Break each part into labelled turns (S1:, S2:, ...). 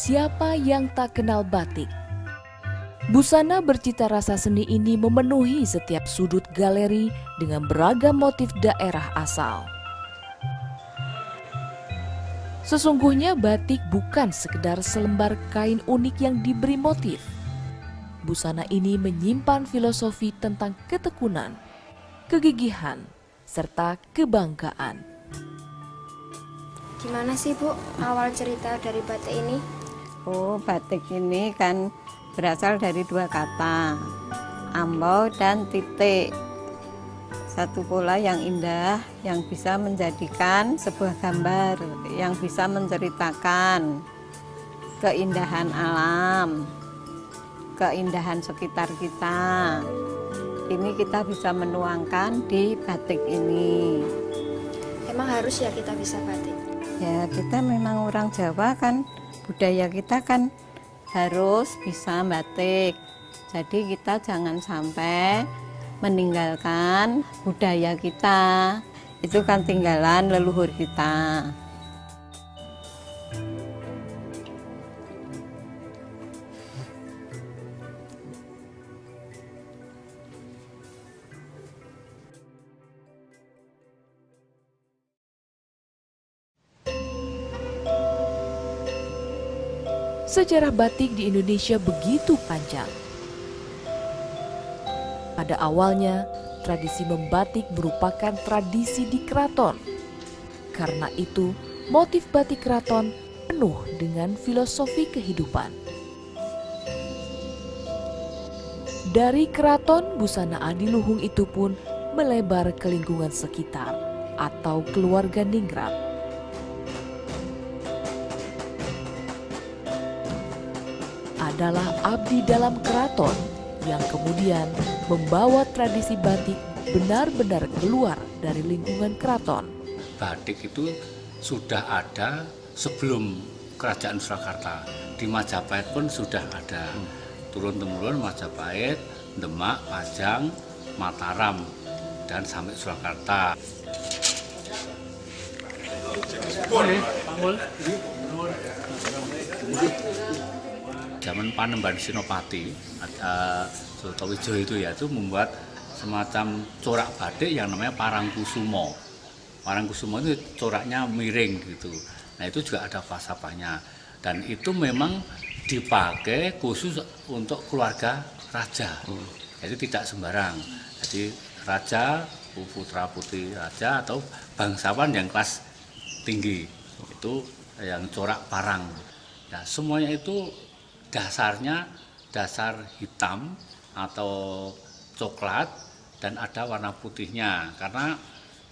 S1: Siapa yang tak kenal batik? Busana bercita rasa seni ini memenuhi setiap sudut galeri dengan beragam motif daerah asal. Sesungguhnya batik bukan sekedar selembar kain unik yang diberi motif. Busana ini menyimpan filosofi tentang ketekunan, kegigihan, serta kebanggaan.
S2: Gimana sih Bu awal cerita dari batik ini?
S3: Oh, batik ini kan berasal dari dua kata, ambau dan titik. Satu pola yang indah yang bisa menjadikan sebuah gambar, yang bisa menceritakan keindahan alam, keindahan sekitar kita. Ini kita bisa menuangkan di batik ini.
S2: Emang harus ya kita bisa batik?
S3: Ya, kita memang orang Jawa kan, budaya kita kan harus bisa batik. Jadi kita jangan sampai meninggalkan budaya kita. Itu kan tinggalan leluhur kita.
S1: Sejarah batik di Indonesia begitu panjang. Pada awalnya, tradisi membatik merupakan tradisi di keraton. Karena itu, motif batik keraton penuh dengan filosofi kehidupan. Dari keraton, busana adiluhung itu pun melebar ke lingkungan sekitar atau keluarga ningrat. Adalah abdi dalam keraton yang kemudian membawa tradisi batik benar-benar keluar dari lingkungan keraton.
S4: Batik itu sudah ada sebelum Kerajaan Surakarta. Di Majapahit pun sudah ada. Turun-temurun Majapahit, Demak, Pajang, Mataram, dan sampai Surakarta. Zaman Panembahan Senopati, Sutowijoyo itu membuat semacam corak batik yang namanya Parangkusumo. Parangkusumo itu coraknya miring gitu. Nah itu juga ada falsafahnya. Dan itu memang dipakai khusus untuk keluarga raja. Jadi tidak sembarang. Jadi raja, putra putri raja atau bangsawan yang kelas tinggi itu yang corak parang. Nah semuanya itu dasarnya dasar hitam atau coklat dan ada warna putihnya karena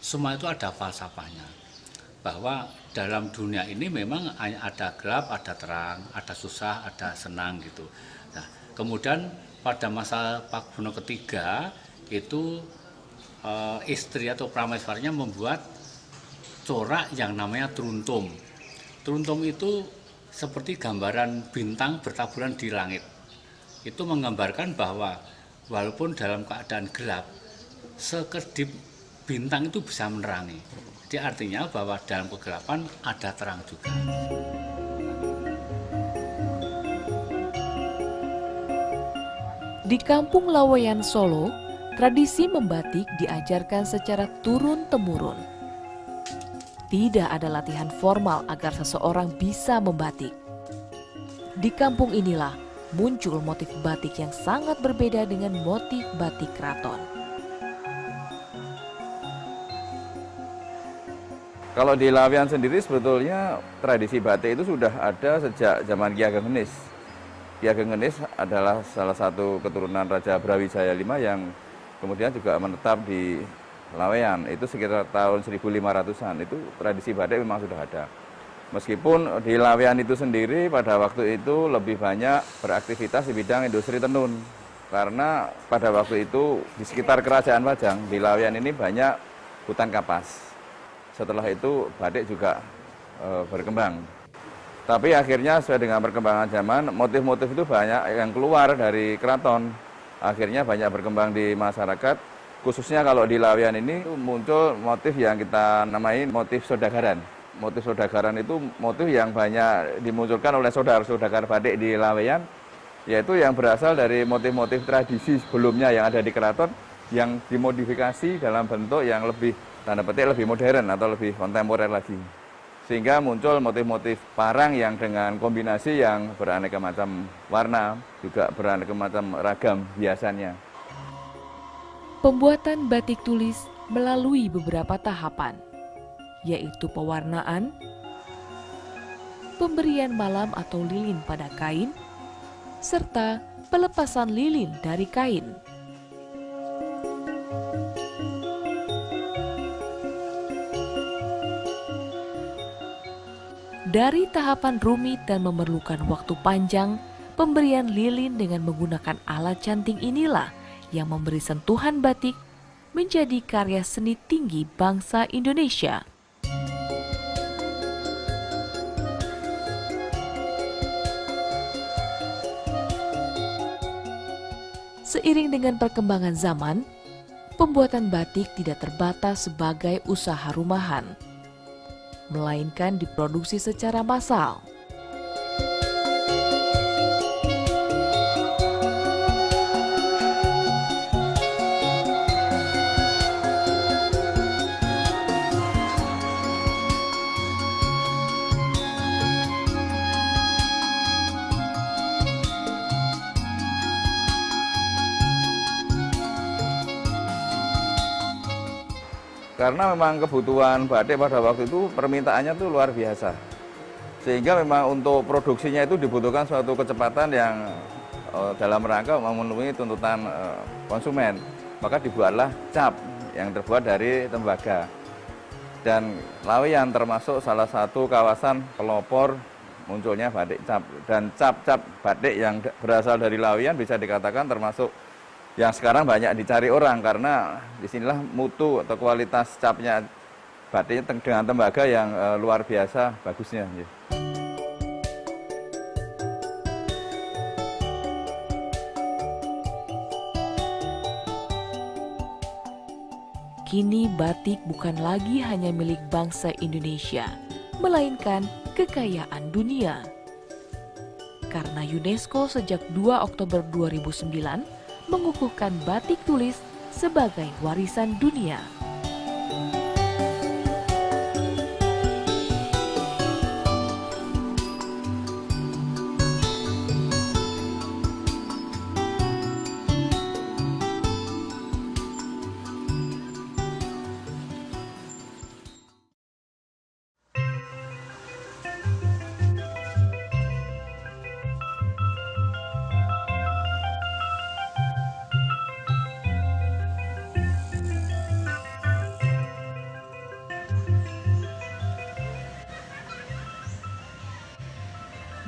S4: semua itu ada falsafahnya bahwa dalam dunia ini memang ada gelap, ada terang, ada susah, ada senang gitu. Nah, kemudian pada masa Pakubuwono ketiga itu istri atau prameswarnya membuat corak yang namanya truntum. Truntum itu seperti gambaran bintang bertaburan di langit. Itu menggambarkan bahwa walaupun dalam keadaan gelap, sekedip bintang itu bisa menerangi. Jadi artinya bahwa dalam kegelapan ada terang juga.
S1: Di Kampung Laweyan Solo, tradisi membatik diajarkan secara turun-temurun. Tidak ada latihan formal agar seseorang bisa membatik. Di kampung inilah muncul motif batik yang sangat berbeda dengan motif batik keraton.
S5: Kalau di Laweyan sendiri sebetulnya tradisi batik itu sudah ada sejak zaman Ki Ageng Henis. Ki Ageng Henis adalah salah satu keturunan Raja Brawijaya V yang kemudian juga menetap di Laweyan. Itu sekitar tahun 1500-an, itu tradisi batik memang sudah ada. Meskipun di Laweyan itu sendiri pada waktu itu lebih banyak beraktivitas di bidang industri tenun. Karena pada waktu itu di sekitar Kerajaan Pajang, di Laweyan ini banyak hutan kapas. Setelah itu batik juga berkembang. Tapi akhirnya sesuai dengan perkembangan zaman, motif-motif itu banyak yang keluar dari keraton. Akhirnya banyak berkembang di masyarakat. Khususnya kalau di Laweyan ini muncul motif yang kita namai motif Sodagaran. motif saudaгаran itu motif yang banyak dimunculkan oleh saudagar batik di Laweyan, yaitu yang berasal dari motif-motif tradisi sebelumnya yang ada di keraton yang dimodifikasi dalam bentuk yang lebih, tanda petik, lebih modern atau lebih kontemporer lagi. Sehingga muncul motif-motif parang yang dengan kombinasi yang beraneka macam warna, juga beraneka macam ragam hiasannya.
S1: Pembuatan batik tulis melalui beberapa tahapan, yaitu pewarnaan, pemberian malam atau lilin pada kain, serta pelepasan lilin dari kain. Dari tahapan rumit dan memerlukan waktu panjang, pemberian lilin dengan menggunakan alat canting inilah yang memberi sentuhan batik menjadi karya seni tinggi bangsa Indonesia. Seiring dengan perkembangan zaman, pembuatan batik tidak terbatas sebagai usaha rumahan, melainkan diproduksi secara massal.
S5: Karena memang kebutuhan batik pada waktu itu permintaannya tuh luar biasa. Sehingga memang untuk produksinya itu dibutuhkan suatu kecepatan yang dalam rangka memenuhi tuntutan konsumen. Maka dibuatlah cap yang terbuat dari tembaga. Dan Laweyan termasuk salah satu kawasan pelopor munculnya batik cap. Dan cap-cap batik yang berasal dari Laweyan bisa dikatakan termasuk yang sekarang banyak dicari orang, karena disinilah mutu atau kualitas capnya batiknya dengan tembaga yang luar biasa bagusnya.
S1: Kini batik bukan lagi hanya milik bangsa Indonesia, melainkan kekayaan dunia. Karena UNESCO sejak 2 Oktober 2009 mengukuhkan batik tulis sebagai warisan dunia.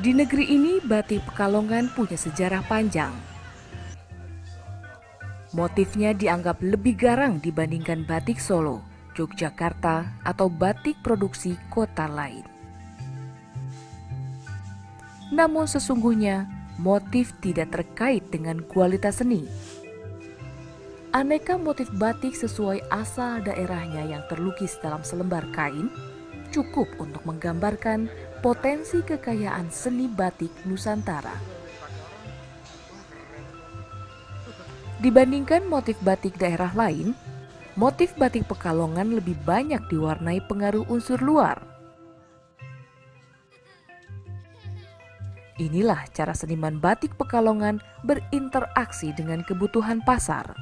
S1: Di negeri ini, batik Pekalongan punya sejarah panjang. Motifnya dianggap lebih garang dibandingkan batik Solo, Yogyakarta, atau batik produksi kota lain. Namun sesungguhnya, motif tidak terkait dengan kualitas seni. Aneka motif batik sesuai asal daerahnya yang terlukis dalam selembar kain cukup untuk menggambarkan potensi kekayaan seni batik Nusantara. Dibandingkan motif batik daerah lain, motif batik Pekalongan lebih banyak diwarnai pengaruh unsur luar. Inilah cara seniman batik Pekalongan berinteraksi dengan kebutuhan pasar.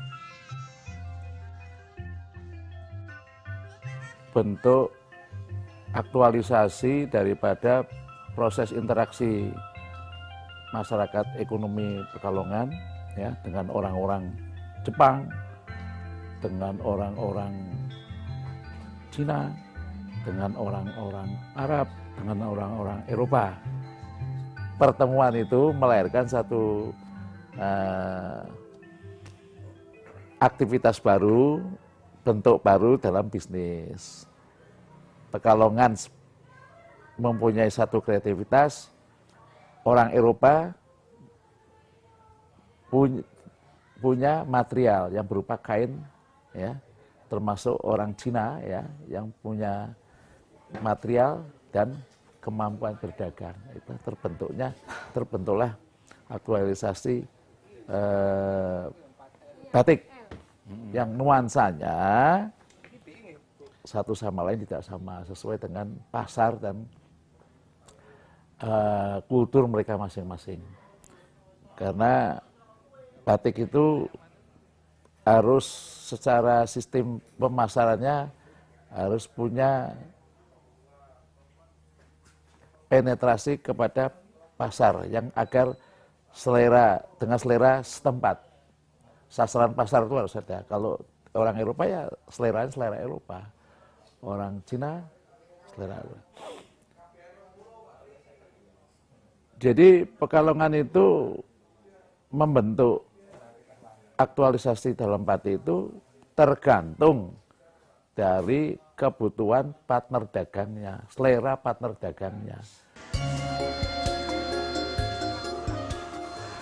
S6: Bentuk aktualisasi daripada proses interaksi masyarakat ekonomi Pekalongan ya, dengan orang-orang Jepang, dengan orang-orang Cina, dengan orang-orang Arab, dengan orang-orang Eropa. Pertemuan itu melahirkan satu aktivitas baru, bentuk baru dalam bisnis. Pekalongan mempunyai satu kreativitas, orang Eropa punya material yang berupa kain, ya, termasuk orang Cina ya, yang punya material dan kemampuan berdagang. Itu terbentuklah aktualisasi batik yang nuansanya satu sama lain tidak sama, sesuai dengan pasar dan kultur mereka masing-masing. Karena batik itu harus secara sistem pemasarannya harus punya penetrasi kepada pasar yang agar dengan selera setempat. Sasaran pasar itu harus ada. Kalau orang Eropa ya selera Eropa. Orang Cina selera Eropa. Jadi Pekalongan itu membentuk aktualisasi dalam batik itu tergantung dari kebutuhan partner dagangnya, selera partner dagangnya.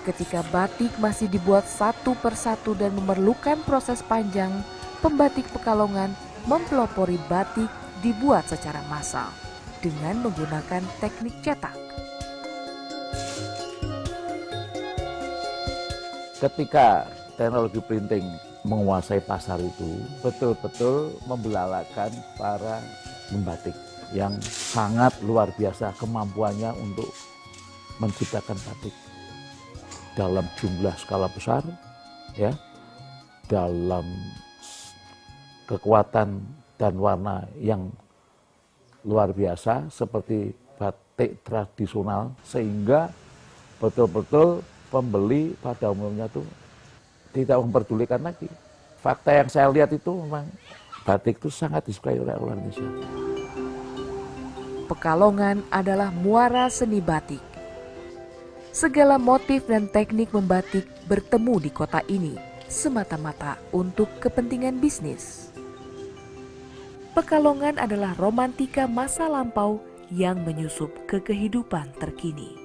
S1: Ketika batik masih dibuat satu persatu dan memerlukan proses panjang, pembatik Pekalongan mempelopori batik dibuat secara massal dengan menggunakan teknik cetak.
S6: Ketika teknologi printing menguasai pasar itu, betul-betul membelalakan para pembatik yang sangat luar biasa kemampuannya untuk menciptakan batik dalam jumlah skala besar, ya, dalam kekuatan dan warna yang luar biasa seperti batik tradisional, sehingga betul-betul pembeli pada umumnya tuh tidak memperdulikan lagi. Fakta yang saya lihat itu memang batik itu sangat disukai oleh orang Indonesia.
S1: Pekalongan adalah muara seni batik. Segala motif dan teknik membatik bertemu di kota ini semata-mata untuk kepentingan bisnis. Pekalongan adalah romantika masa lampau yang menyusup ke kehidupan terkini.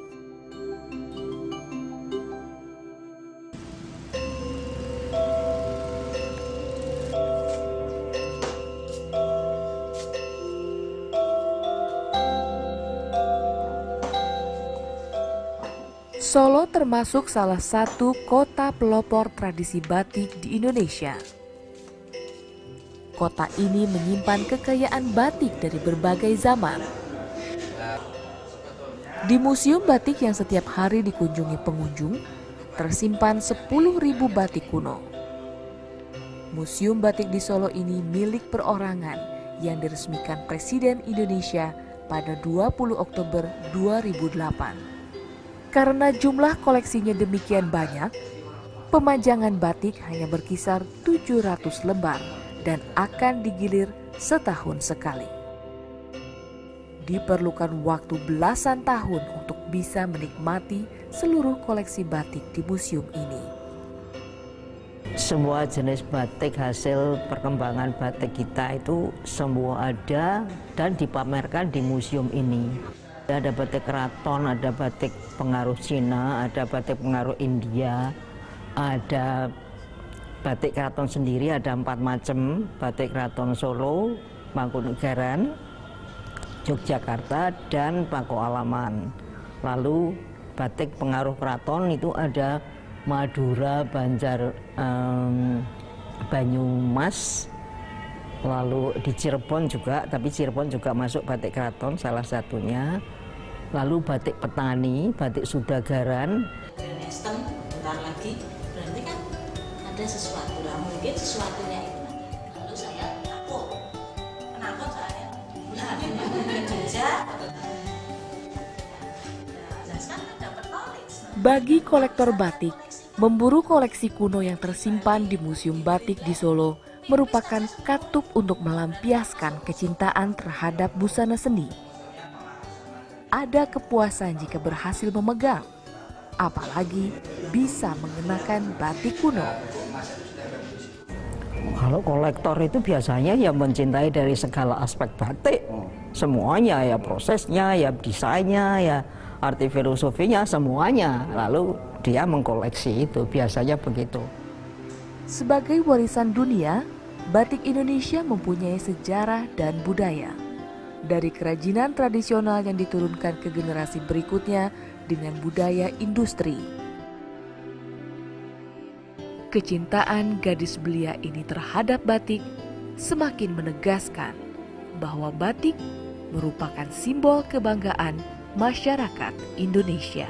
S1: Solo termasuk salah satu kota pelopor tradisi batik di Indonesia. Kota ini menyimpan kekayaan batik dari berbagai zaman. Di Museum Batik yang setiap hari dikunjungi pengunjung, tersimpan 10.000 batik kuno. Museum Batik di Solo ini milik perorangan yang diresmikan Presiden Indonesia pada 20 Oktober 2008. Karena jumlah koleksinya demikian banyak, pemajangan batik hanya berkisar 700 lembar dan akan digilir setahun sekali. Diperlukan waktu belasan tahun untuk bisa menikmati seluruh koleksi batik di museum ini.
S7: Semua jenis batik hasil perkembangan batik kita itu semua ada dan dipamerkan di museum ini. Ada batik keraton, ada batik pengaruh Cina, ada batik pengaruh India, ada batik keraton sendiri, ada 4 macam, batik keraton Solo, Mangkunegaran, Yogyakarta, dan Pakualaman. Lalu batik pengaruh keraton itu ada Madura, Banjar, Banyumas, lalu di Cirebon juga, tapi Cirebon juga masuk batik keraton salah satunya. Lalu batik petani, batik Sudagaran.
S8: Kristen bentar lagi, berarti kan ada sesuatu lah, mungkin sesuatunya itu. Lalu saya takut, penakut saya. Jogja, dapat knowledge.
S1: Bagi kolektor batik, memburu koleksi kuno yang tersimpan di Museum Batik di Solo merupakan katup untuk melampiaskan kecintaan terhadap busana seni. Ada kepuasan jika berhasil memegang, apalagi bisa mengenakan batik kuno.
S7: Kalau kolektor itu biasanya ya mencintai dari segala aspek batik, semuanya, ya prosesnya, ya desainnya, ya arti filosofinya, semuanya. Lalu dia mengkoleksi itu, biasanya begitu.
S1: Sebagai warisan dunia, batik Indonesia mempunyai sejarah dan budaya. dari kerajinan tradisional yang diturunkan ke generasi berikutnya dengan budaya industri. Kecintaan gadis belia ini terhadap batik semakin menegaskan bahwa batik merupakan simbol kebanggaan masyarakat Indonesia.